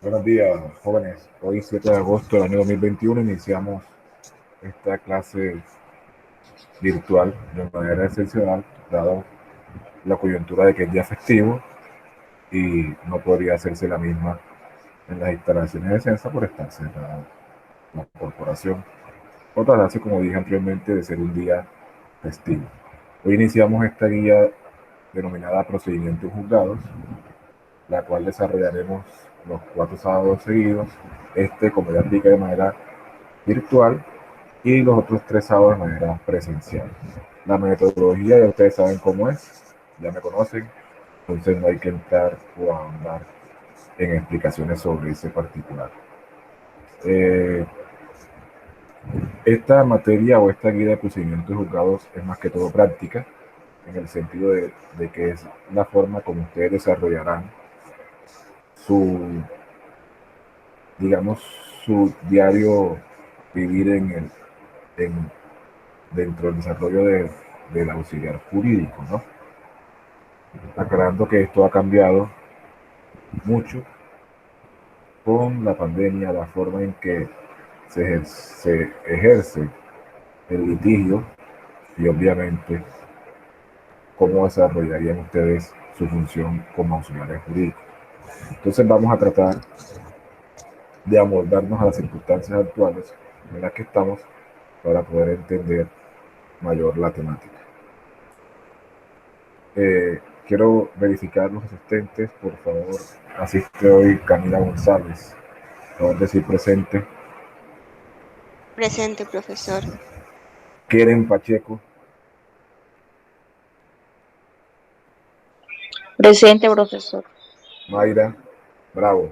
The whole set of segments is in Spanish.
Buenos días, jóvenes. Hoy, 7 de agosto del año 2021, iniciamos esta clase virtual de manera excepcional, dado la coyuntura de que es día festivo y no podría hacerse la misma en las instalaciones de Censa por estar cerrada la corporación. Otra gracia, como dije anteriormente, de ser un día festivo. Hoy iniciamos esta guía denominada Procedimientos Juzgados, la cual desarrollaremos los 4 sábados seguidos. Como ya expliqué, de manera virtual y los otros 3 sábados de manera presencial. La metodología ya ustedes saben cómo es, ya me conocen, entonces no hay que entrar o ahondar en explicaciones sobre ese particular. Eh, esta materia o esta guía de procedimientos juzgados es más que todo práctica, en el sentido de que es la forma como ustedes desarrollarán su, digamos, su diario vivir en, dentro del desarrollo del auxiliar jurídico, ¿no? Aclarando que esto ha cambiado mucho con la pandemia, la forma en que se ejerce el litigio y obviamente cómo desarrollarían ustedes su función como auxiliares jurídicos. Entonces vamos a tratar de amoldarnos a las circunstancias actuales en las que estamos para poder entender mayor la temática. Quiero verificar los asistentes, por favor. Asiste hoy Camila González, por favor decir presente. Presente, profesor. Keren Pacheco, Presente, profesor. Mayra Bravo,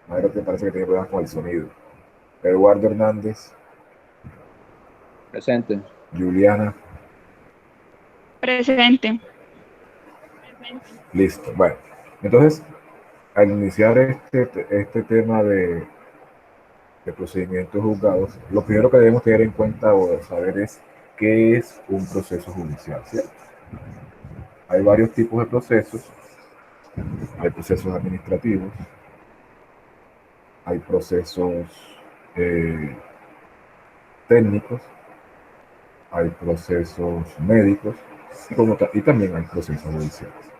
Mayra te parece que tiene problemas con el sonido. Eduardo Hernández, Presente. Juliana, Presente. listo. Bueno, entonces, al iniciar este tema de procedimientos juzgados, lo primero que debemos tener en cuenta o saber es qué es un proceso judicial, ¿cierto? Hay varios tipos de procesos. Hay procesos administrativos, hay procesos eh, técnicos, hay procesos médicos y también hay procesos judiciales.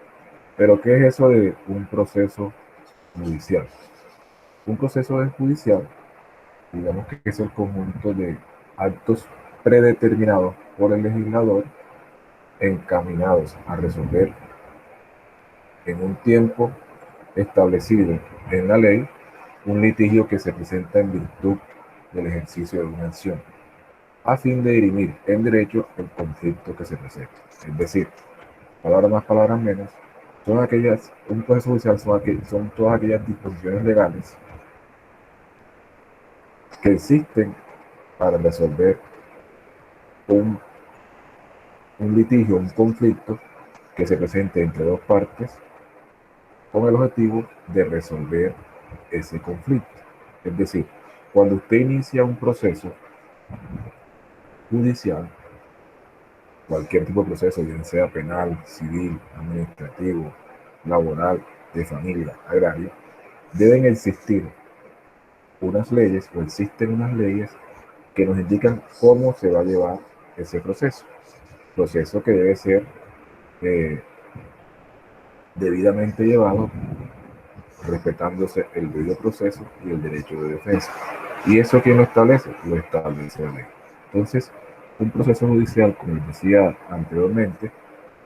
Pero, ¿qué es eso de un proceso judicial? Un proceso judicial, digamos que es el conjunto de actos predeterminados por el legislador encaminados a resolver en un tiempo establecido en la ley un litigio que se presenta en virtud del ejercicio de una acción, a fin de dirimir en derecho el conflicto que se presenta. Es decir, palabras más, palabras menos, un proceso judicial son todas aquellas disposiciones legales que existen para resolver un, un litigio, un conflicto que se presente entre dos partes con el objetivo de resolver ese conflicto. Es decir, cuando usted inicia un proceso judicial, cualquier tipo de proceso, bien sea penal, civil, administrativo, laboral, de familia, agrario, deben existir unas leyes o existen unas leyes que nos indican cómo se va a llevar ese proceso que debe ser eh, debidamente llevado respetándose el debido proceso y el derecho de defensa. ¿Y eso quién lo establece? Lo establece la ley. Entonces, un proceso judicial, como les decía anteriormente,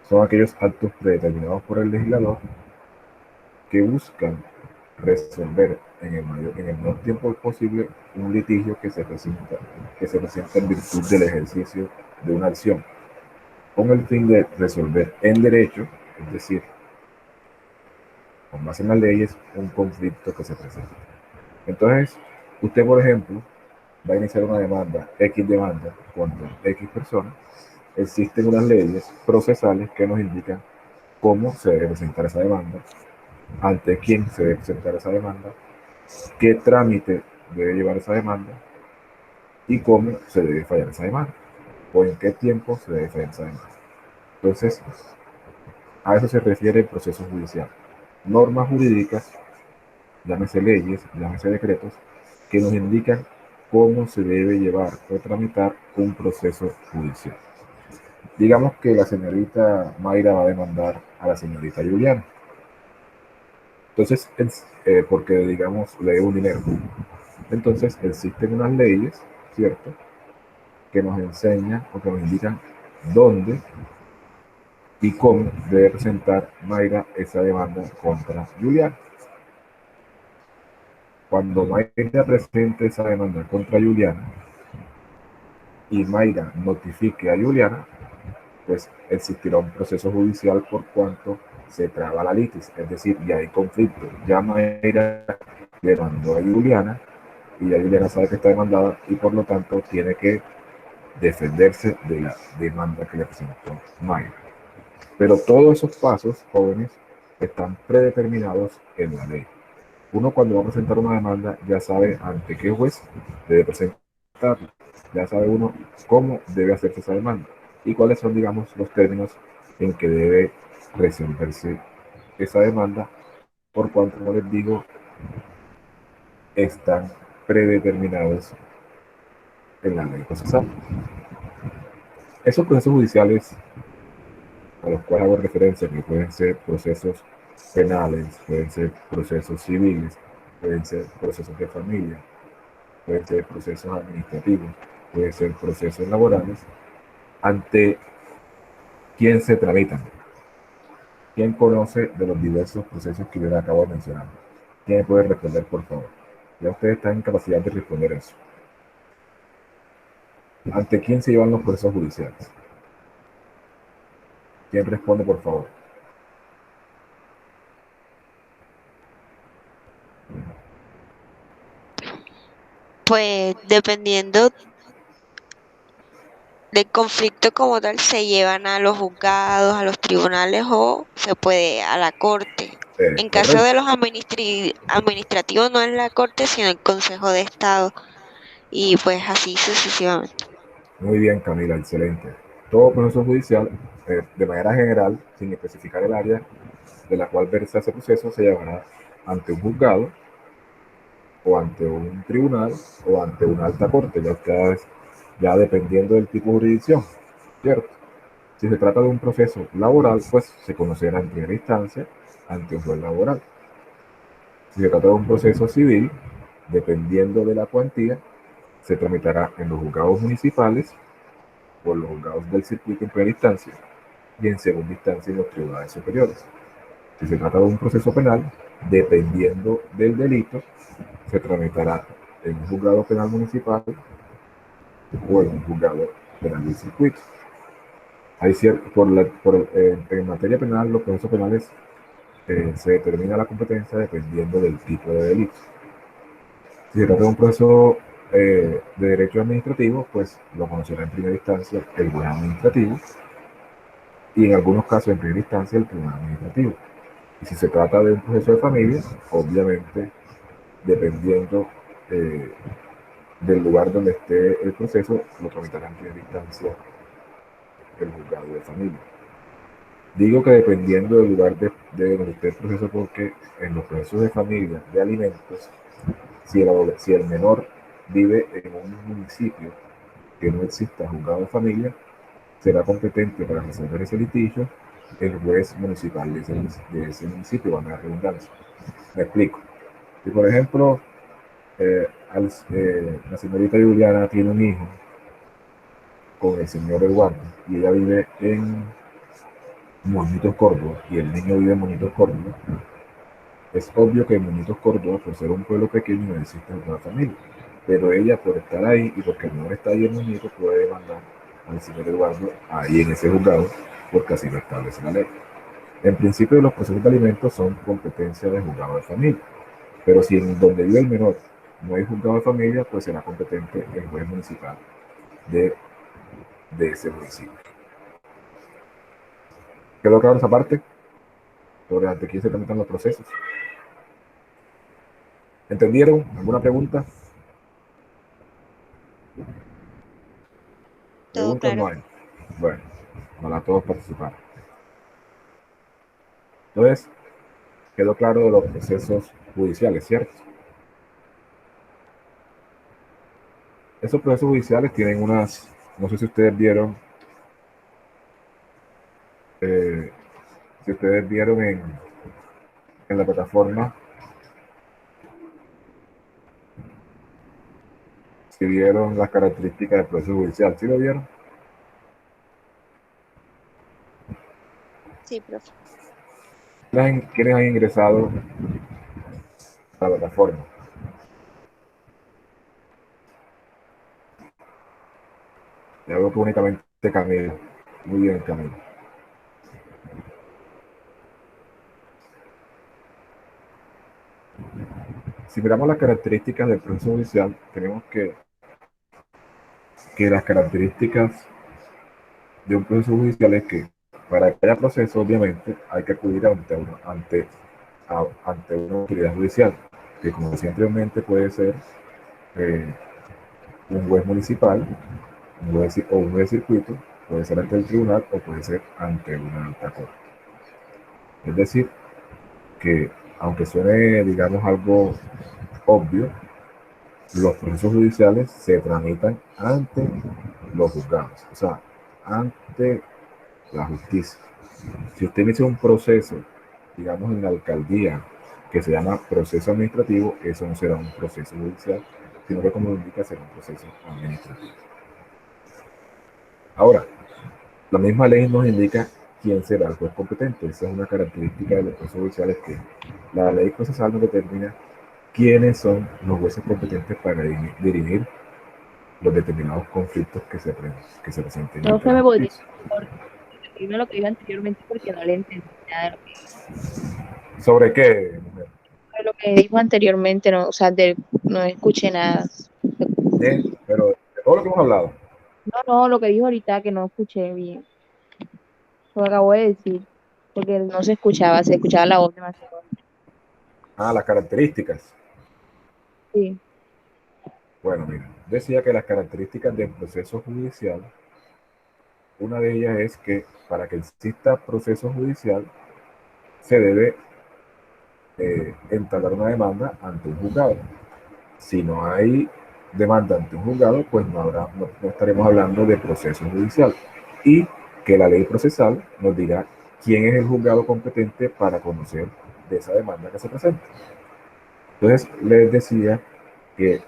son aquellos actos predeterminados por el legislador que buscan resolver en el menor tiempo posible un litigio que se presenta en virtud del ejercicio de una acción, con el fin de resolver en derecho, es decir, con base en las leyes, un conflicto que se presenta. Entonces, usted, por ejemplo, va a iniciar una X demanda contra X persona. Existen unas leyes procesales que nos indican cómo se debe presentar esa demanda, ante quién se debe presentar esa demanda, qué trámite debe llevar esa demanda y cómo se debe fallar esa demanda o en qué tiempo se debe fallar esa demanda. Entonces, A eso se refiere el proceso judicial. Normas jurídicas, llámese leyes, llámese decretos, que nos indican cómo se debe llevar o tramitar un proceso judicial. Digamos que la señorita Mayra va a demandar a la señorita Juliana. Entonces, porque digamos le debe un dinero. Entonces existen unas leyes, ¿cierto?, que nos enseñan o que nos indican dónde y cómo debe presentar Mayra esa demanda contra Juliana. Cuando Mayra presente esa demanda contra Juliana y Mayra notifique a Juliana, pues existirá un proceso judicial por cuanto se traba la litis, es decir, ya hay conflicto. Ya Mayra demandó a Juliana y ya Juliana sabe que está demandada y por lo tanto tiene que defenderse de la demanda que le presentó Mayra. Pero todos esos pasos, jóvenes, están predeterminados en la ley. Uno cuando va a presentar una demanda ya sabe ante qué juez debe presentarla, ya sabe uno cómo debe hacerse esa demanda y cuáles son, digamos, los términos en que debe resolverse esa demanda, por cuanto, como les digo, están predeterminados en la ley procesal. Esos procesos judiciales a los cuales hago referencia, que pueden ser procesos penales, pueden ser procesos civiles, pueden ser procesos de familia, pueden ser procesos administrativos, pueden ser procesos laborales, ante quién se tramitan, quién conoce de los diversos procesos que yo le acabo de mencionar, quién puede responder, por favor. Ya ustedes están en capacidad de responder eso. ¿Ante quién se llevan los procesos judiciales? ¿Quién responde, por favor? Pues dependiendo del conflicto como tal, se llevan a los juzgados, a los tribunales o se puede a la corte. En caso de Correcto. los administrativos, no en la corte, sino en el Consejo de Estado. Y pues así sucesivamente. Muy bien, Camila, excelente. Todo proceso judicial, de manera general, sin especificar el área de la cual versa ese proceso, se llevará ante un juzgado o ante un tribunal o ante una alta corte, ya ustedes, ya dependiendo del tipo de jurisdicción, ¿cierto? Si se trata de un proceso laboral, pues se conocerá en primera instancia ante un juez laboral. Si se trata de un proceso civil, dependiendo de la cuantía, se tramitará en los juzgados municipales o los juzgados del circuito en primera instancia y en segunda instancia en los tribunales superiores. Si se trata de un proceso penal, dependiendo del delito, se tramitará en un juzgado penal municipal o en un juzgado penal del circuito. Hay en materia penal, los procesos penales se determina la competencia dependiendo del tipo de delito. Si se trata de un proceso de derecho administrativo, pues lo conocerá en primera instancia el juez administrativo y en algunos casos en primera instancia el tribunal administrativo. Y si se trata de un proceso de familia, obviamente, dependiendo eh, del lugar donde esté el proceso, lo tramitará en primera instancia el juzgado de familia. Digo que dependiendo del lugar de donde esté el proceso, porque en los procesos de familia de alimentos, si el menor vive en un municipio que no exista juzgado de familia, será competente para resolver ese litigio el juez municipal de ese municipio, van a la redundancia. Me explico. Si, por ejemplo, la señorita Juliana tiene un hijo con el señor Eduardo y ella vive en Monitos Córdoba y el niño vive en Monitos Córdoba, es obvio que en Monitos Córdoba, por ser un pueblo pequeño, no existe una familia. Pero ella, por estar ahí y porque el menor está ahí en Monitos, puede demandar al señor Eduardo ahí en ese juzgado, porque así lo establece la ley. En principio, los procesos de alimentos son competencia del juzgado de familia. Pero si en donde vive el menor no hay juzgado de familia, pues será competente el juez municipal de, de ese municipio. ¿Quedó claro esa parte? Sobre ante quién se tramitan los procesos. ¿Entendieron? ¿Alguna pregunta? Todo Preguntas no claro. hay. Bueno, ojalá todos participar. Entonces, quedó claro de los procesos judiciales, ¿cierto? Esos procesos judiciales tienen unas, no sé si ustedes vieron, eh, si ustedes vieron en la plataforma, si vieron las características del proceso judicial, ¿sí lo vieron? Sí, profe. ¿Quiénes han ingresado a la plataforma? Ya veo que únicamente Camilo. Muy bien, Camilo. Si miramos las características del proceso judicial, tenemos que las características de un proceso judicial es que para que haya proceso, obviamente, hay que acudir ante una autoridad judicial, que como decía anteriormente puede ser eh, un juez municipal, o un juez de circuito, puede ser ante el tribunal o puede ser ante una alta corte. Es decir, que aunque suene, digamos, algo obvio, los procesos judiciales se tramitan ante los juzgados, o sea, ante la justicia. Si usted inicia un proceso, digamos, en la alcaldía, que se llama proceso administrativo, eso no será un proceso judicial, sino que como lo indica, será un proceso administrativo. Ahora, la misma ley nos indica quién será el juez competente. Esa es una característica de los procesos judiciales, que la ley procesal nos determina quiénes son los jueces competentes para dirimir los determinados conflictos que se presenten No ante se la me podría justicia. repetirme lo que dijo anteriormente porque no le entendí nada de ¿Sobre qué, mujer? lo que dijo anteriormente, no, o sea, no escuché nada. Pero de todo lo que hemos hablado. No, no, lo que dijo ahorita que no escuché bien. Lo acabo de decir, porque no se escuchaba la voz demasiado. Las características. Sí, Bueno, mira, decía que las características del proceso judicial, una de ellas es que para que exista proceso judicial se debe entablar una demanda ante un juzgado. Si no hay demanda ante un juzgado, pues no estaremos hablando de proceso judicial. Y que la ley procesal nos dirá quién es el juzgado competente para conocer de esa demanda que se presenta. Entonces, les decía que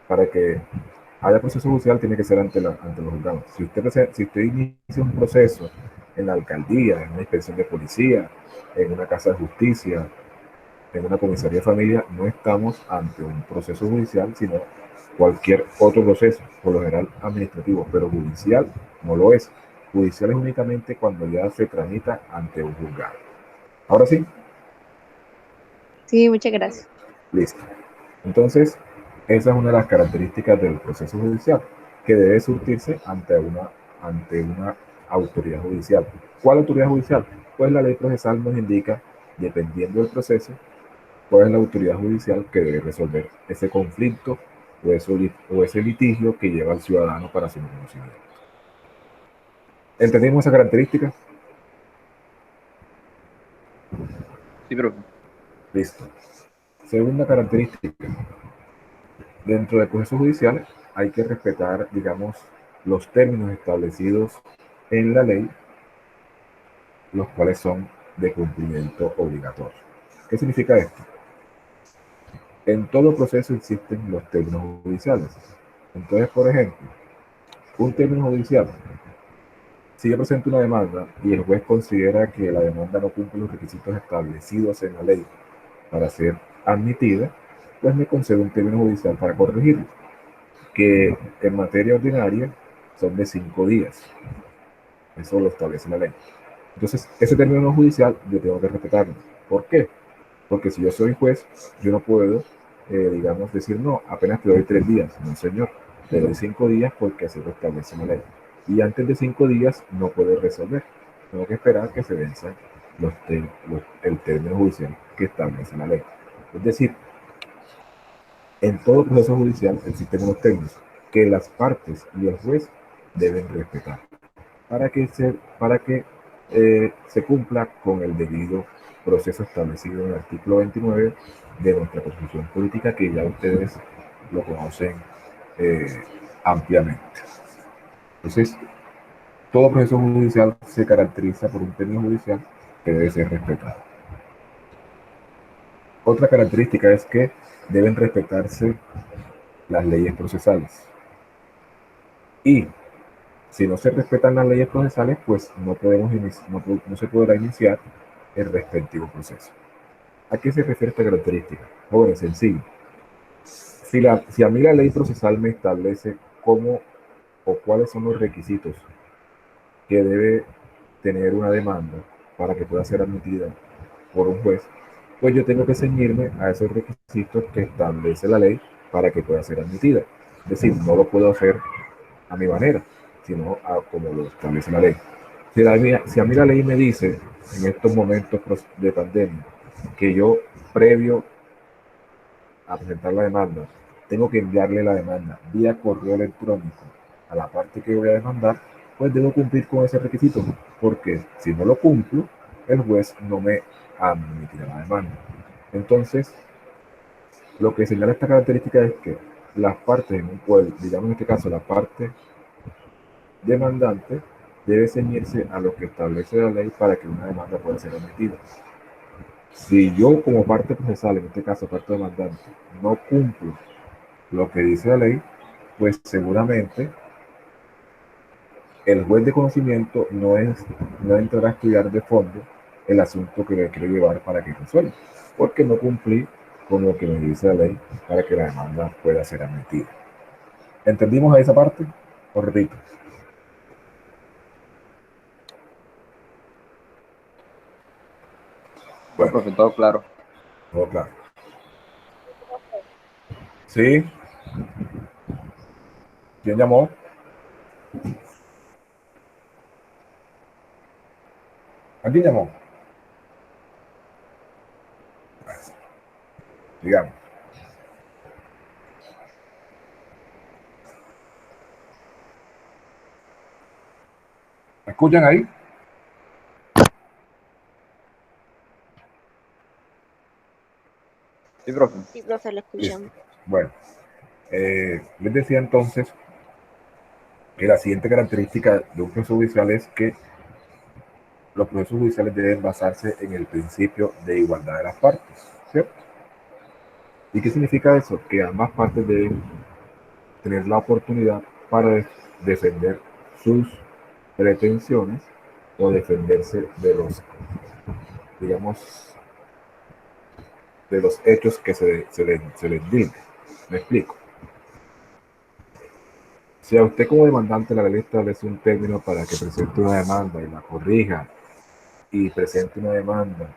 para que haya proceso judicial tiene que ser ante los juzgados. Si usted inicia un proceso en la alcaldía, en una inspección de policía, en una casa de justicia, en una comisaría de familia, no estamos ante un proceso judicial, sino cualquier otro proceso, por lo general administrativo, pero judicial no lo es. Judicial es únicamente cuando ya se tramita ante un juzgado. Ahora sí, sí, muchas gracias. listo. Entonces, esa es una de las características del proceso judicial, que debe surtirse ante una autoridad judicial. ¿Cuál autoridad judicial? Pues la ley procesal nos indica, dependiendo del proceso, cuál es la autoridad judicial que debe resolver ese conflicto o ese litigio que lleva al ciudadano para su conocimiento. ¿Entendimos esa característica? Sí, profe. Listo. Segunda característica. Dentro de procesos judiciales hay que respetar, digamos, los términos establecidos en la ley, los cuales son de cumplimiento obligatorio. ¿Qué significa esto? En todo proceso existen los términos judiciales. Entonces, por ejemplo, un término judicial, si yo presento una demanda y el juez considera que la demanda no cumple los requisitos establecidos en la ley para ser admitida, pues me concede un término judicial para corregirlo, que en materia ordinaria son de 5 días. Eso lo establece la ley. Entonces, ese término judicial yo tengo que respetarlo. ¿Por qué? Porque si yo soy juez, yo no puedo, digamos, decir, no, apenas te doy 3 días. No, señor, te doy 5 días porque así lo establece la ley. Y antes de 5 días no puedo resolver. Tengo que esperar que se venzan el término judicial que establece la ley. Es decir, en todo proceso judicial existen unos términos que las partes y el juez deben respetar para que se cumpla con el debido proceso establecido en el artículo 29 de nuestra Constitución Política, que ya ustedes lo conocen ampliamente. Entonces, todo proceso judicial se caracteriza por un término judicial que debe ser respetado. Otra característica es que deben respetarse las leyes procesales. Y si no se respetan las leyes procesales, pues no se podrá iniciar el respectivo proceso. ¿A qué se refiere esta característica? Jóvenes, sencillo. Si a mí la ley procesal me establece cómo o cuáles son los requisitos que debe tener una demanda para que pueda ser admitida por un juez, pues yo tengo que ceñirme a esos requisitos que establece la ley para que pueda ser admitida. Es decir, no lo puedo hacer a mi manera, sino como lo establece la ley. Si a mí la ley me dice en estos momentos de pandemia que yo, previo a presentar la demanda, tengo que enviarle la demanda vía correo electrónico a la parte que voy a demandar, pues debo cumplir con ese requisito, porque si no lo cumplo, el juez no me admitirá la demanda. Entonces, lo que señala esta característica es que las partes, digamos en este caso la parte demandante, debe ceñirse a lo que establece la ley para que una demanda pueda ser admitida. Si yo como parte procesal, en este caso parte demandante, no cumplo lo que dice la ley, pues seguramente el juez de conocimiento no entrará a estudiar de fondo el asunto que le quiero llevar para que resuelva, porque no cumplí con lo que me dice la ley para que la demanda pueda ser admitida. ¿Entendimos a esa parte? Os repito. Bueno, profe, todo claro. Todo claro. ¿Sí? ¿Quién llamó? ¿Alguien llamó? Digamos. ¿Me escuchan ahí? Sí, profe. Sí, profe, lo escuchamos. Bueno, les decía entonces que la siguiente característica de un proceso judicial es que los procesos judiciales deben basarse en el principio de igualdad de las partes, ¿cierto? ¿Y qué significa eso? Que ambas partes deben tener la oportunidad para defender sus pretensiones o defenderse de los, digamos, de los hechos que se les diga. ¿Me explico? Si a usted como demandante la ley establece un término para que presente una demanda y la corrija y presente una demanda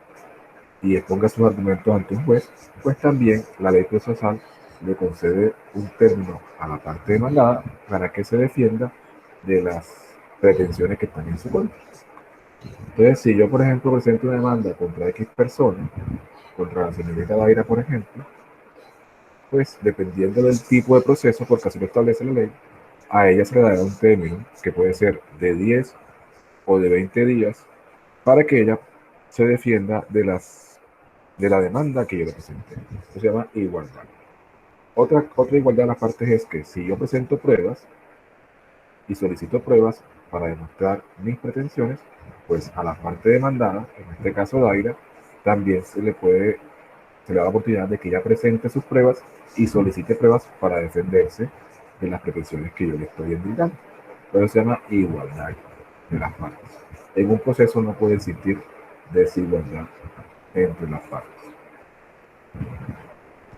y exponga sus argumentos ante un juez, pues también la ley procesal le concede un término a la parte demandada para que se defienda de las pretensiones que están en su contra. Entonces, si yo, por ejemplo, presento una demanda contra X persona, contra la señorita Daira, por ejemplo, pues dependiendo del tipo de proceso, porque así lo establece la ley, a ella se le dará un término que puede ser de 10 o de 20 días para que ella se defienda de la demanda que yo le presenté. Eso se llama igualdad. Otra igualdad de las partes es que si yo presento pruebas y solicito pruebas para demostrar mis pretensiones, pues a la parte demandada, en este caso Daira, también se le da la oportunidad de que ella presente sus pruebas y solicite pruebas para defenderse de las pretensiones que yo le estoy indicando. Eso se llama igualdad de las partes. En un proceso no puede existir desigualdad entre las partes.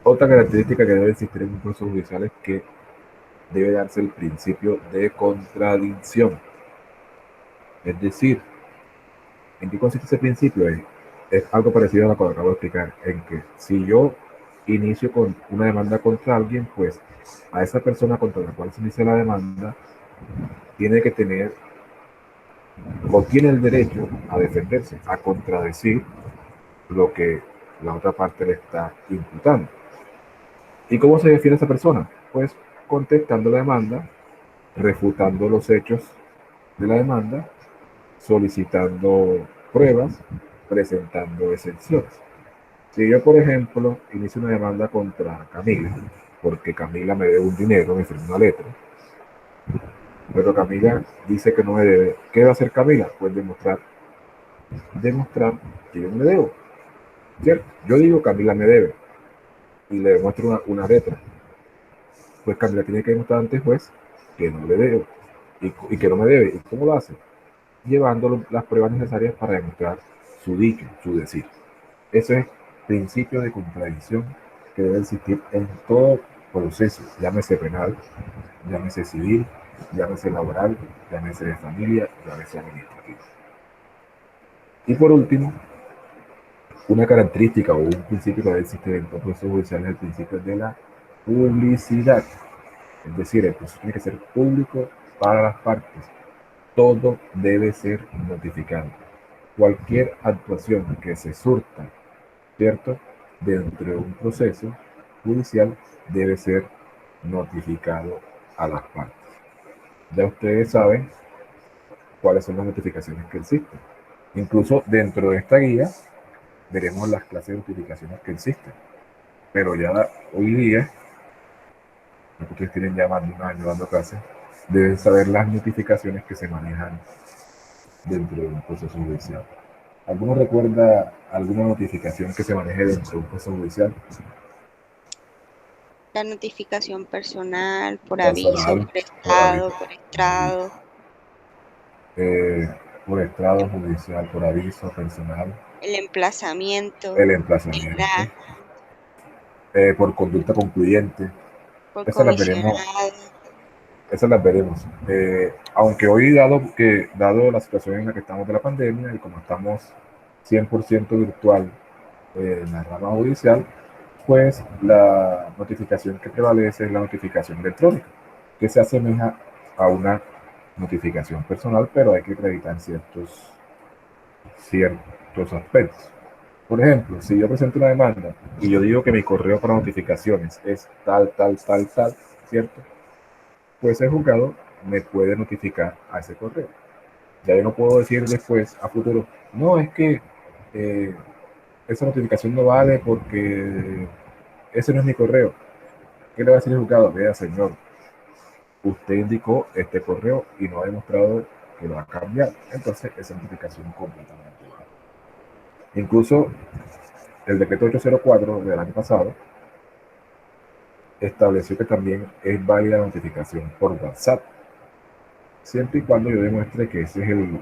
Otra característica que debe existir en un proceso judicial es que debe darse el principio de contradicción. Es decir, ¿en qué consiste ese principio? Es algo parecido a lo que acabo de explicar, en que si yo inicio con una demanda contra alguien, pues a esa persona contra la cual se inicia la demanda tiene que tener o tiene el derecho a defenderse, a contradecir lo que la otra parte le está imputando. ¿Y cómo se defiende esa persona? Pues contestando la demanda, refutando los hechos de la demanda, solicitando pruebas presentando excepciones. Si yo, por ejemplo, inicio una demanda contra Camila, porque Camila me debe un dinero, me firmó una letra, pero Camila dice que no me debe, ¿qué va a hacer Camila? Pues demostrar que yo no le debo, ¿cierto? Yo digo Camila me debe y le demuestro una letra, pues Camila tiene que demostrar ante el juez que no le debo y que no me debe. ¿Y cómo lo hace? Llevando las pruebas necesarias para demostrar su dicho, su decir. Ese es el principio de contradicción que debe existir en todo proceso, llámese penal, llámese civil, llámese laboral, llámese de familia, llámese administrativo. Y por último, una característica o un principio que debe existir en todo proceso judicial es el principio de la publicidad. Es decir, el proceso tiene que ser público para las partes. Todo debe ser notificado. Cualquier actuación que se surta, ¿cierto?, dentro de un proceso judicial debe ser notificado a las partes. Ya ustedes saben cuáles son las notificaciones que existen. Incluso dentro de esta guía veremos las clases de notificaciones que existen. Pero ya hoy día, lo que ustedes tienen ya más de un año dando clases, deben saber las notificaciones que se manejan dentro de un proceso judicial. ¿Alguno recuerda alguna notificación que se maneje dentro de un proceso judicial? La notificación personal, por aviso, Personal, por estrado, por estrado. por estrado judicial, por aviso personal, El emplazamiento, el emplazamiento, por conducta concluyente. por Esas las veremos, comisionado. esas las veremos. Aunque hoy, dado la situación en la que estamos de la pandemia y como estamos 100% virtual en la rama judicial, pues la notificación que prevalece es la notificación electrónica, que se asemeja a una notificación personal, pero hay que acreditar ciertos aspectos. Por ejemplo, si yo presento una demanda y yo digo que mi correo para notificaciones es tal, ¿cierto? Pues el juzgado me puede notificar a ese correo. Ya yo no puedo decir después, a futuro, no, es que esa notificación no vale porque ese no es mi correo. ¿Qué le va a decir el juzgado? Vea, señor, usted indicó este correo y no ha demostrado que lo va a cambiar. Entonces, esa notificación completamente vale. Incluso el decreto 804 del año pasado estableció que también es válida la notificación por WhatsApp, siempre y cuando yo demuestre que ese es el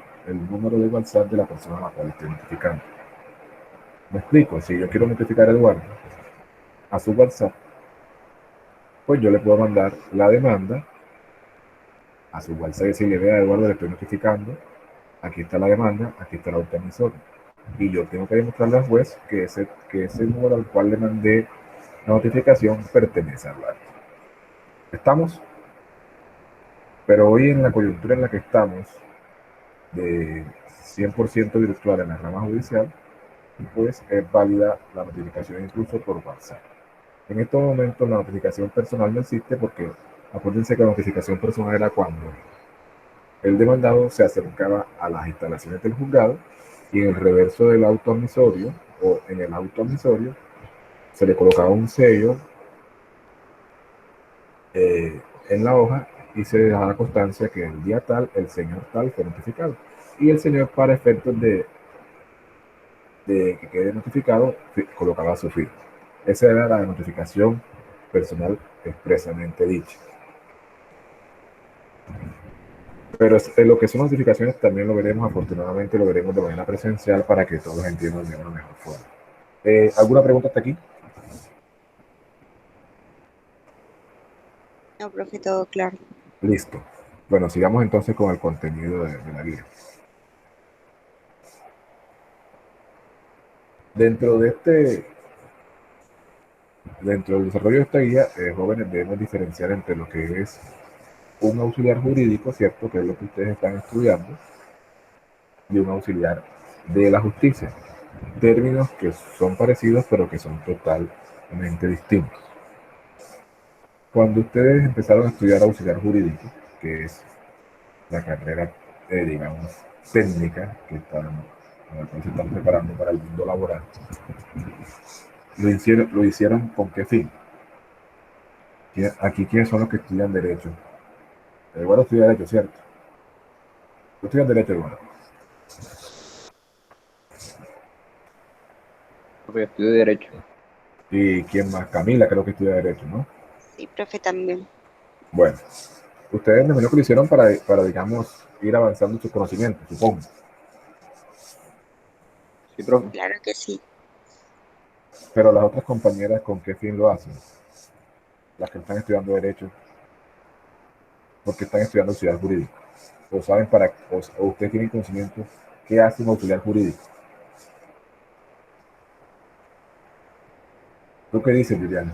número de WhatsApp de la persona a la cual estoy notificando. Me explico, si yo quiero notificar a Eduardo a su WhatsApp, pues yo le puedo mandar la demanda a su WhatsApp y decirle, vea, Eduardo, le estoy notificando, aquí está la demanda, aquí está la autoemisora. Y yo tengo que demostrarle al juez que ese número al cual le mandé la notificación pertenece al Eduardo. ¿Estamos? Pero hoy en la coyuntura en la que estamos, de 100% virtual en la rama judicial, pues es válida la notificación incluso por WhatsApp. En estos momentos la notificación personal no existe porque acuérdense que la notificación personal era cuando el demandado se acercaba a las instalaciones del juzgado y en el reverso del auto admisorio o en el auto admisorio se le colocaba un sello en la hoja y se dejaba constancia que el día tal, el señor tal fue notificado. Y el señor, para efectos de que quede notificado, colocaba su firma. Esa era la notificación personal expresamente dicha. Pero lo que son notificaciones también lo veremos, afortunadamente lo veremos de manera presencial para que todos entiendan de una mejor forma. ¿Alguna pregunta hasta aquí? No, profe, todo claro. Listo. Bueno, sigamos entonces con el contenido de la guía. Dentro del desarrollo de esta guía, jóvenes, debemos diferenciar entre lo que es un auxiliar jurídico, ¿cierto?, que es lo que ustedes están estudiando, y un auxiliar de la justicia. Términos que son parecidos, pero que son totalmente distintos. Cuando ustedes empezaron a estudiar auxiliar jurídico, que es la carrera, digamos, técnica que están en el cual se están preparando para el mundo laboral. ¿Lo hicieron con qué fin? Aquí, ¿quiénes son los que estudian Derecho? Eduardo estudia Derecho, ¿cierto? ¿Tú estudias Derecho, Eduardo? Profe, yo estudio Derecho. ¿Y quién más? Camila creo que estudia Derecho, ¿no? Sí, profe, también. Bueno, ustedes me imagino que lo hicieron para, digamos, ir avanzando en sus conocimientos, supongo. Sí, profe. Claro que sí. Pero las otras compañeras, ¿con qué fin lo hacen? Las que están estudiando Derecho, porque están estudiando auxiliar jurídico. O saben o ustedes tienen conocimiento qué hace un auxiliar jurídico. ¿Tú qué dices, Liliana?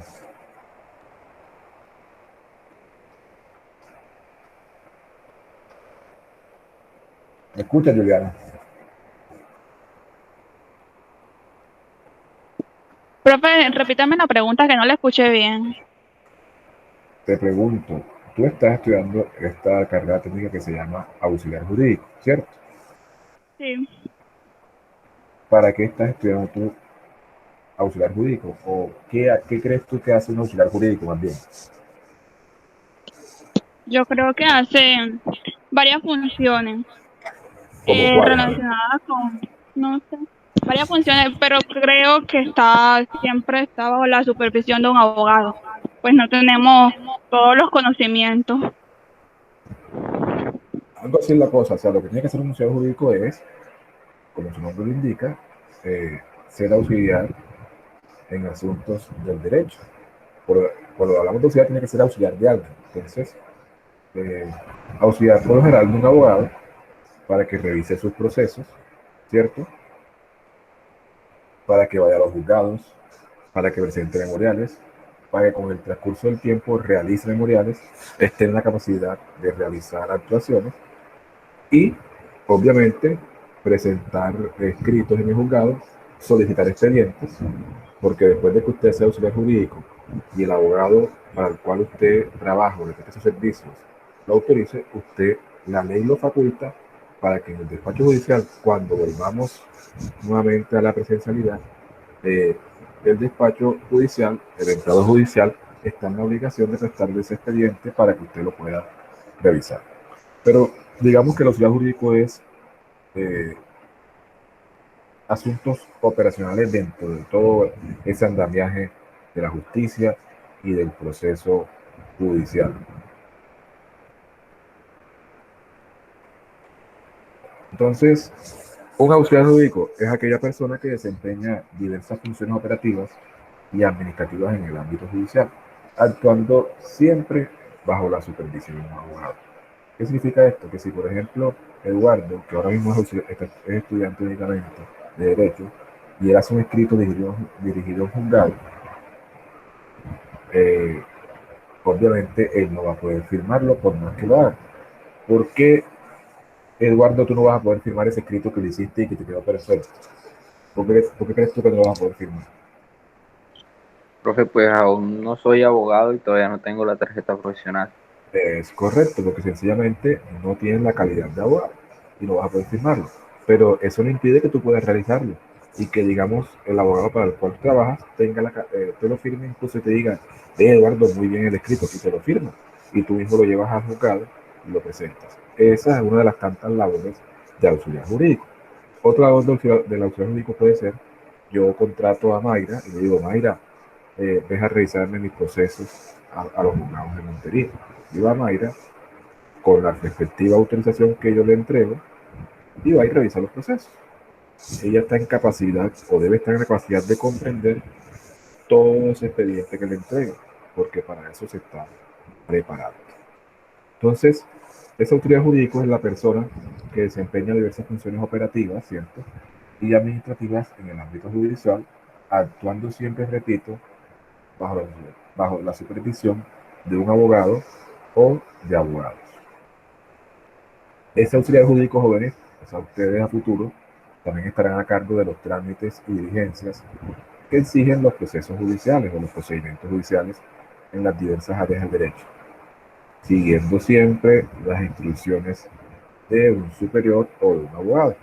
¿Me escuchas, Juliana? Profe, repítame la pregunta que no la escuché bien. Te pregunto, tú estás estudiando esta carrera técnica que se llama auxiliar jurídico, ¿cierto? Sí. ¿Para qué estás estudiando tú auxiliar jurídico? ¿O qué crees tú que hace un auxiliar jurídico más bien? Yo creo que hace varias funciones ¿Como cuáles? A ver. relacionadas con, no sé, varias funciones, pero creo que siempre está bajo la supervisión de un abogado. Pues no tenemos todos los conocimientos. Algo así es la cosa, o sea, lo que tiene que hacer un auxiliar jurídico es, como su nombre lo indica, ser auxiliar en asuntos del derecho. Cuando hablamos de auxiliar, tiene que ser auxiliar de alguien. Entonces, eh, auxiliar por lo general de un abogado para que revise sus procesos, ¿cierto? Para que vaya a los juzgados, para que presente memoriales, para que con el transcurso del tiempo realice memoriales, esté en la capacidad de realizar actuaciones y, obviamente, presentar escritos en el juzgado, solicitar expedientes, porque después de que usted sea auxiliar jurídico y el abogado para el cual usted trabaja o le preste sus servicios lo autorice, usted, la ley lo faculta para que en el despacho judicial, cuando volvamos nuevamente a la presencialidad, el despacho judicial, el entrado judicial, está en la obligación de prestarle ese expediente para que usted lo pueda revisar. Pero digamos que el auxiliar jurídico es eh, asuntos operacionales dentro de todo ese andamiaje de la justicia y del proceso judicial. Entonces, un auxiliar jurídico es aquella persona que desempeña diversas funciones operativas y administrativas en el ámbito judicial, actuando siempre bajo la supervisión de un abogado. ¿Qué significa esto? Que si, por ejemplo, Eduardo, que ahora mismo es estudiante únicamente de Derecho, y él hace un escrito dirigido a un juzgado, eh, obviamente él no va a poder firmarlo por más que lo haga. ¿Por qué, Eduardo, tú no vas a poder firmar ese escrito que le hiciste y que te quedó perfecto? ¿Por qué crees tú que no lo vas a poder firmar? Profe, pues aún no soy abogado y todavía no tengo la tarjeta profesional. Es correcto, porque sencillamente no tienes la calidad de abogado y no vas a poder firmarlo. Pero eso no impide que tú puedas realizarlo y que, digamos, el abogado para el cual trabajas te lo firme, incluso te diga, Eduardo, muy bien el escrito, y te lo firma. Y tú mismo lo llevas al juzgado y lo presentas. Esa es una de las tantas labores de auxiliar jurídico. Otra labor del auxiliar jurídico puede ser, yo contrato a Mayra y le digo, Mayra, ves a revisarme mis procesos a los juzgados de Montería. Y va Mayra con la respectiva autorización que yo le entrego y va a ir a revisar los procesos. Ella está en capacidad o debe estar en la capacidad de comprender todo ese expediente que le entregue, porque para eso se está preparado. Entonces, esa autoridad jurídica es la persona que desempeña diversas funciones operativas, ¿cierto? Y administrativas en el ámbito judicial, actuando siempre, repito, bajo, bajo la supervisión de un abogado o de abogados. Ese auxiliar jurídico, jóvenes, o sea, ustedes a futuro, también estarán a cargo de los trámites y diligencias que exigen los procesos judiciales o los procedimientos judiciales en las diversas áreas del derecho, siguiendo siempre las instrucciones de un superior o de un abogado.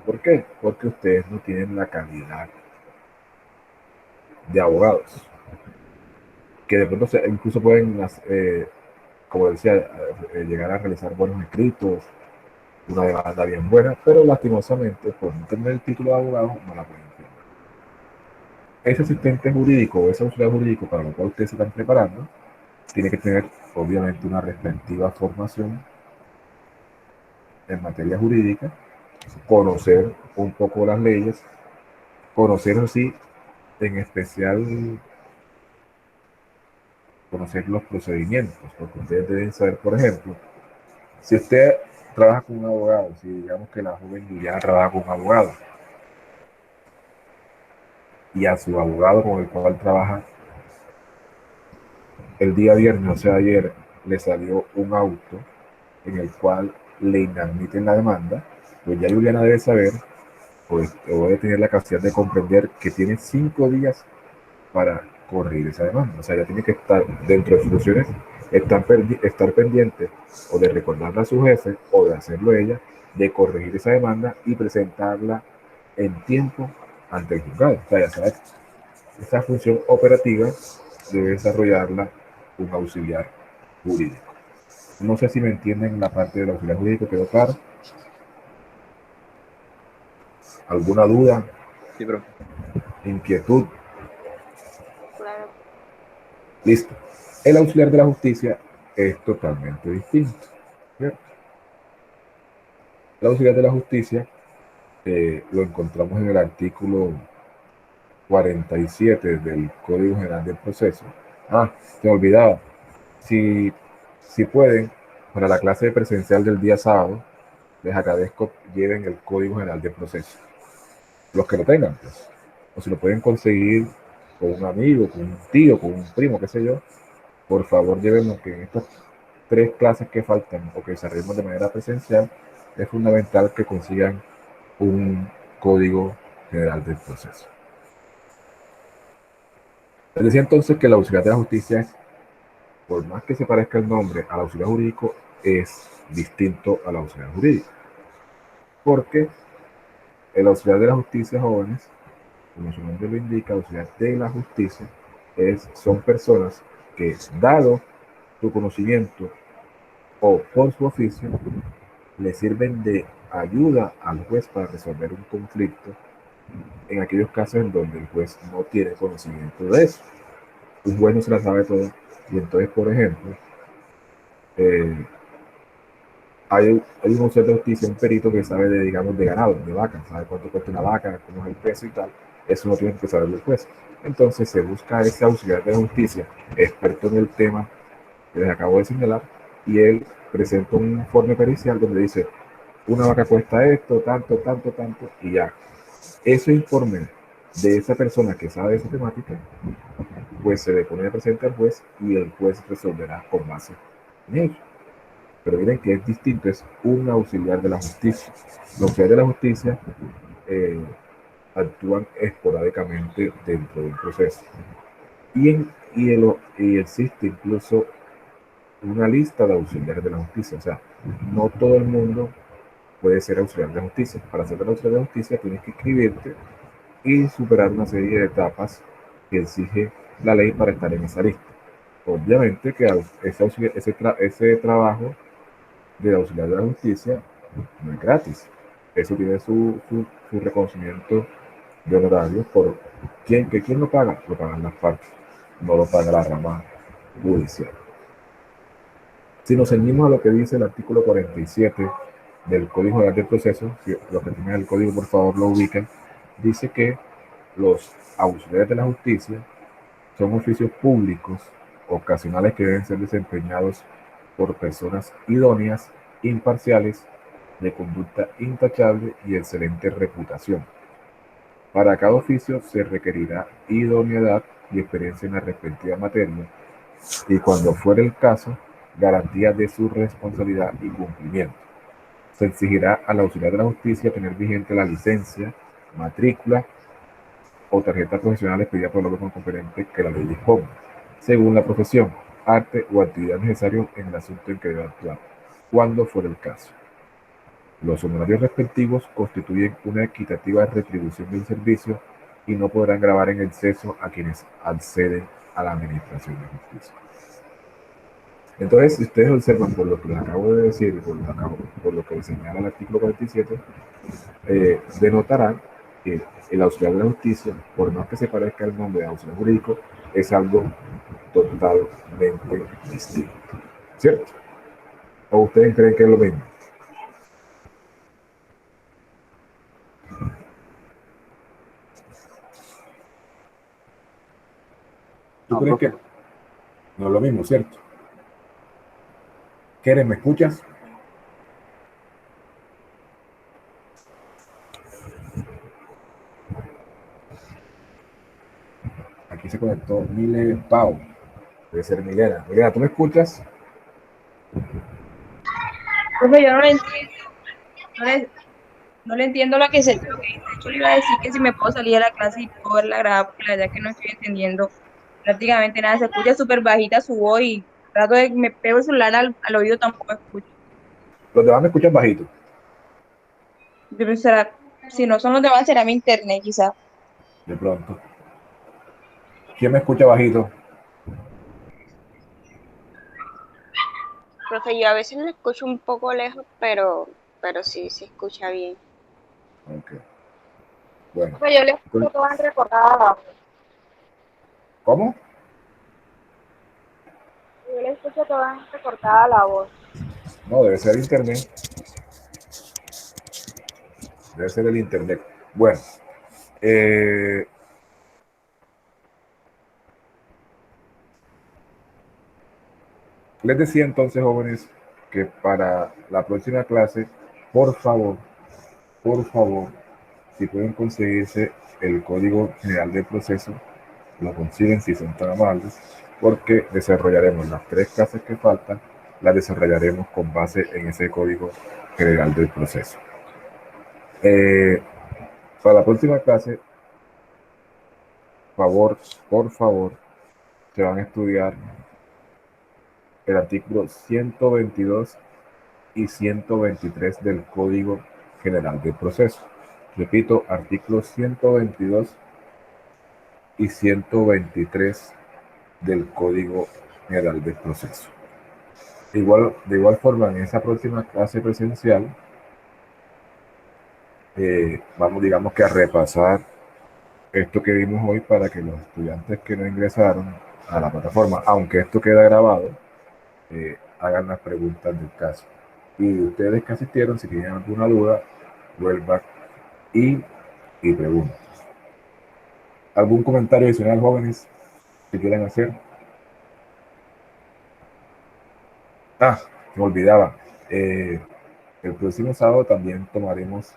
¿Por qué? Porque ustedes no tienen la calidad de abogados, que de pronto incluso pueden, como decía, llegar a realizar buenos escritos, una demanda bien buena, pero lastimosamente por no tener el título de abogado no la pueden firmar. Ese asistente jurídico o ese auxiliar jurídico para lo cual ustedes se están preparando tiene que tener obviamente una respectiva formación en materia jurídica, conocer un poco las leyes, conocer así en especial conocer los procedimientos, porque ustedes deben saber, por ejemplo, si usted trabaja con un abogado, si digamos que la joven Liliana trabaja con un abogado y a su abogado con el cual trabaja el día viernes, o sea ayer, le salió un auto en el cual le inadmiten la demanda, pues ya Juliana debe saber, pues, o debe tener la capacidad de comprender que tiene 5 días para corregir esa demanda. O sea, ya tiene que estar dentro de sus funciones, estar pendiente o de recordarle a su jefe o de hacerlo ella, de corregir esa demanda y presentarla en tiempo ante el juzgado. O sea, ya sabes, esa función operativa debe desarrollarla un auxiliar jurídico. No sé si me entienden la parte del auxiliar jurídico, ¿quedó claro? ¿Alguna duda? Sí, profe. ¿Inquietud? Claro. Listo. El auxiliar de la justicia es totalmente distinto. ¿Cierto? El auxiliar de la justicia lo encontramos en el artículo 47 del Código General del Proceso. Ah, se me olvidaba. Si pueden, para la clase presencial del día sábado, les agradezco lleven el Código General del Proceso. Los que lo tengan, pues. O si lo pueden conseguir con un amigo, con un tío, con un primo, qué sé yo, por favor llévenlo, que en estas 3 clases que faltan o que desarrollemos de manera presencial, es fundamental que consigan un Código General del Proceso. Les decía entonces que la auxiliar de la justicia es, por más que se parezca el nombre al auxiliar jurídico, es distinto al auxiliar jurídico. Porque el auxiliar de la justicia, jóvenes, como su nombre lo indica, auxiliar de la justicia, son personas que, dado su conocimiento o por su oficio, le sirven de ayuda al juez para resolver un conflicto en aquellos casos en donde el juez no tiene conocimiento de eso. Un juez no se la sabe todo y entonces, por ejemplo, hay un auxiliar de justicia, un perito que sabe de, digamos, de ganado, de vaca, sabe cuánto cuesta una vaca, cómo es el peso y tal. Eso no tiene que saber el juez. Entonces se busca ese auxiliar de justicia, experto en el tema que les acabo de señalar, y él presenta un informe pericial donde dice, una vaca cuesta esto, tanto, tanto, tanto, y ya. Ese informe de esa persona que sabe de esa temática, pues se le pone presente al juez y el juez resolverá con base en ello. Pero miren que es distinto, es un auxiliar de la justicia. Los auxiliares de la justicia actúan esporádicamente dentro del proceso. Y existe incluso una lista de auxiliares de la justicia. O sea, no todo el mundo puede ser auxiliar de justicia. Para ser auxiliar de justicia tienes que inscribirte y superar una serie de etapas que exige la ley para estar en esa lista. Obviamente que ese trabajo del auxiliar de la justicia no es gratis. Eso tiene su reconocimiento de honorarios por ¿quién lo paga? Lo pagan las partes, no lo paga la rama judicial. Si nos ceñimos a lo que dice el artículo 47 del Código General del Proceso, si los que tienen el código por favor lo ubican, dice que los auxiliares de la justicia son oficios públicos ocasionales que deben ser desempeñados por personas idóneas, imparciales, de conducta intachable y excelente reputación. Para cada oficio se requerirá idoneidad y experiencia en la respectiva materia y, cuando fuera el caso, garantía de su responsabilidad y cumplimiento. Se exigirá al auxiliar de la justicia tener vigente la licencia, matrícula o tarjeta profesional expedida por el órgano competente que la ley disponga, según la profesión, arte o actividad necesaria en el asunto en que debe actuar, cuando fuera el caso. Los honorarios respectivos constituyen una equitativa retribución del servicio y no podrán gravar en exceso a quienes acceden a la administración de justicia. Entonces, si ustedes observan por lo que les acabo de decir, por lo que señala el artículo 47, denotarán que el auxiliar de la justicia, por más que se parezca al nombre de auxiliar jurídico, es algo totalmente distinto. ¿Cierto? ¿O ustedes creen que es lo mismo? ¿Tú No, crees profe. que no es lo mismo, cierto? Keren, ¿me escuchas? Aquí se conectó Mile Pau. Debe ser Milena. Milena, ¿tú me escuchas? Profe, yo no le entiendo, no le entiendo lo que se, lo que dice. De hecho, le iba a decir que si me puedo salir de la clase y puedo verla grabada, porque la verdad que no estoy entendiendo prácticamente nada. Se escucha súper bajita su voz y trato de que me pego el celular al oído, tampoco escucho. Los demás me escuchan bajito. Pero será, si no son los demás, será mi internet, quizás. De pronto. ¿Quién me escucha bajito? Profe, yo a veces lo escucho un poco lejos, pero sí se escucha bien. Ok. Bueno. Profe, yo le escucho toda recordada. ¿Cómo? Yo le escucho toda recortada la voz. No, debe ser internet. Debe ser el internet. Bueno. Les decía entonces, jóvenes, que para la próxima clase, por favor, si pueden conseguirse el Código General del Proceso, lo consiguen si son tan amables, porque desarrollaremos las 3 clases que faltan, las desarrollaremos con base en ese Código General del Proceso. Para la próxima clase, por favor, se van a estudiar el artículo 122 y 123 del Código General del Proceso. Repito, artículos 122 y 123 del Código General del Proceso. De igual forma, en esa próxima clase presencial, vamos, digamos que a repasar esto que vimos hoy para que los estudiantes que no ingresaron a la plataforma, aunque esto queda grabado, hagan las preguntas del caso. Y ustedes que asistieron, si tienen alguna duda, vuelvan y pregunten. ¿Algún comentario adicional, jóvenes, que quieran hacer? Ah, me olvidaba. El próximo sábado también tomaremos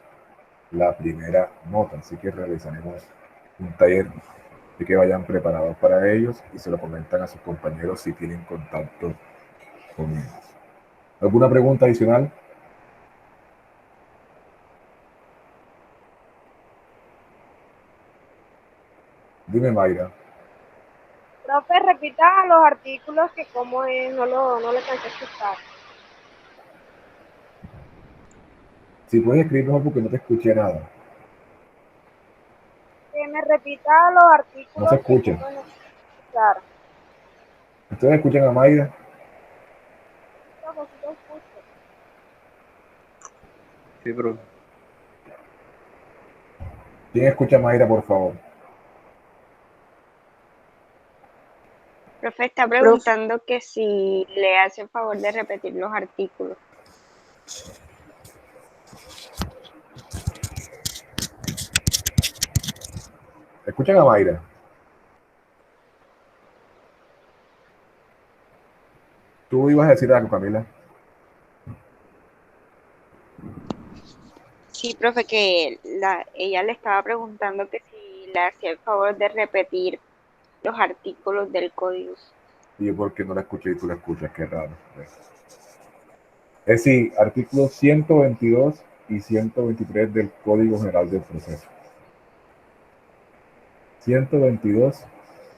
la primera nota, así que realizaremos un taller de que vayan preparados para ellos y se lo comentan a sus compañeros si tienen contacto con ellos. ¿Alguna pregunta adicional? Dime, Mayra. Profe, repita los artículos que como es, no le alcancé a escuchar. Si puedes escribir mejor porque no te escuché nada. Que me repita los artículos No se que escucha. como no escuchar. ¿Ustedes escuchan a Mayra? Profe, sí lo escucho. Sí, profe. ¿Quién escucha a Mayra, por favor? Profe está preguntando que si le hace el favor de repetir los artículos. ¿Escuchan a Mayra? Tú ibas a decir algo, Camila. Sí, profe, que ella le estaba preguntando que si le hacía el favor de repetir los artículos del código. Y yo porque no la escuché y tú la escuchas, qué raro. Es decir, artículos 122 y 123 del Código General del Proceso. 122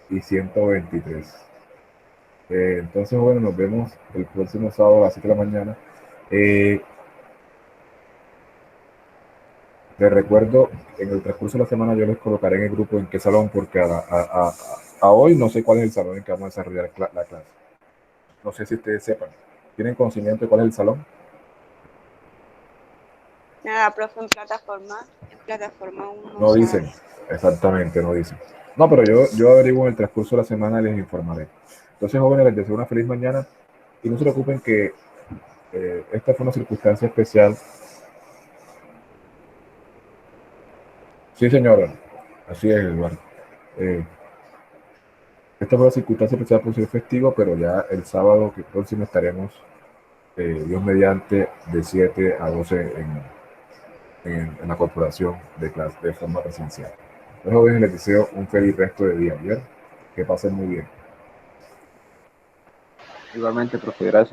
y 123. Entonces, bueno, nos vemos el próximo sábado a las 7 de la mañana. Les recuerdo, en el transcurso de la semana yo les colocaré en el grupo en qué salón, porque a hoy no sé cuál es el salón en que vamos a desarrollar la clase. No sé si ustedes sepan. ¿Tienen conocimiento de cuál es el salón? Nada, profe, en plataforma 1. No dicen, exactamente, no dicen. No, pero yo averiguo en el transcurso de la semana y les informaré. Entonces, jóvenes, les deseo una feliz mañana y no se preocupen que esta fue una circunstancia especial. Sí, señora, así es, Eduardo. Esta fue una circunstancia especial por ser festivo, pero ya el sábado que próximo estaremos, Dios mediante, de 7 a 12 en la corporación de clase de forma presencial. Los jóvenes les deseo un feliz resto de día, ¿bien? Que pasen muy bien. Igualmente, profe, gracias.